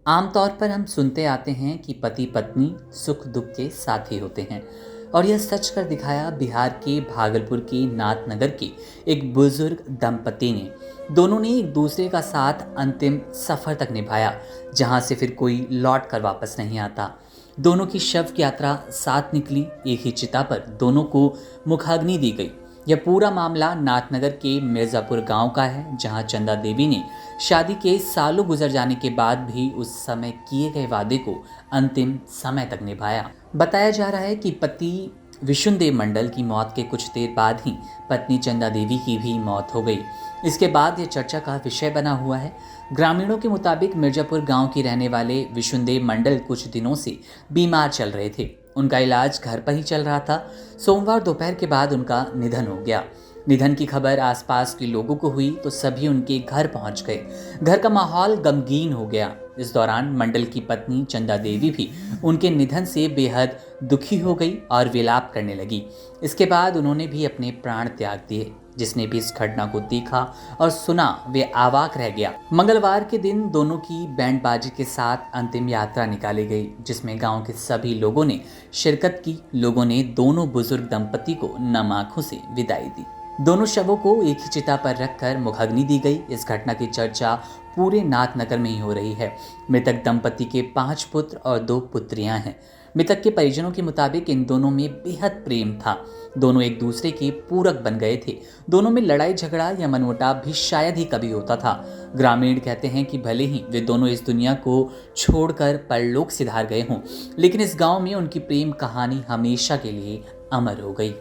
आमतौर पर हम सुनते आते हैं कि पति पत्नी सुख दुख के साथी होते हैं। और यह सच कर दिखाया बिहार के भागलपुर के नाथनगर के एक बुजुर्ग दंपति ने। दोनों ने एक दूसरे का साथ अंतिम सफर तक निभाया, जहां से फिर कोई लौट कर वापस नहीं आता। दोनों की शव यात्रा साथ निकली, एक ही चिता पर दोनों को मुखाग्नि दी गई। यह पूरा मामला नाथनगर के मिर्जापुर गांव का है, जहां चंदा देवी ने शादी के सालों गुजर जाने के बाद भी उस समय किए गए वादे को अंतिम समय तक निभाया। बताया जा रहा है कि पति विशुनदेव मंडल की मौत के कुछ देर बाद ही पत्नी चंदा देवी की भी मौत हो गई। इसके बाद यह चर्चा का विषय बना हुआ है। ग्रामीणों के मुताबिक मिर्जापुर गांव के रहने वाले विशुनदेव मंडल कुछ दिनों से बीमार चल रहे थे। उनका इलाज घर पर ही चल रहा था। सोमवार दोपहर के बाद उनका निधन हो गया। निधन की खबर आसपास के लोगों को हुई तो सभी उनके घर पहुंच गए। घर का माहौल गमगीन हो गया। इस दौरान मंडल की पत्नी चंदा देवी भी उनके निधन से बेहद दुखी हो गई और विलाप करने लगी। इसके बाद उन्होंने भी अपने प्राण त्याग दिए। जिसने भी इस घटना को देखा और सुना वे अवाक रह गया। मंगलवार के दिन दोनों की बैंडबाजी के साथ अंतिम यात्रा निकाली गई, जिसमें गांव के सभी लोगों ने शिरकत की। लोगों ने दोनों बुजुर्ग दंपति को नम आंखों से विदाई दी। दोनों शवों को एक ही चिता पर रखकर मुखाग्नि दी गई। इस घटना की चर्चा पूरे नाथनगर में ही हो रही है। मृतक दंपति के 5 पुत्र और 2 पुत्रियां हैं। मृतक के परिजनों के मुताबिक इन दोनों में बेहद प्रेम था। दोनों एक दूसरे के पूरक बन गए थे। दोनों में लड़ाई झगड़ा या मनमुटाव भी शायद ही कभी होता था। ग्रामीण कहते हैं कि भले ही वे दोनों इस दुनिया को छोड़कर परलोक सिधार गए हों, लेकिन इस गांव में उनकी प्रेम कहानी हमेशा के लिए अमर हो गई।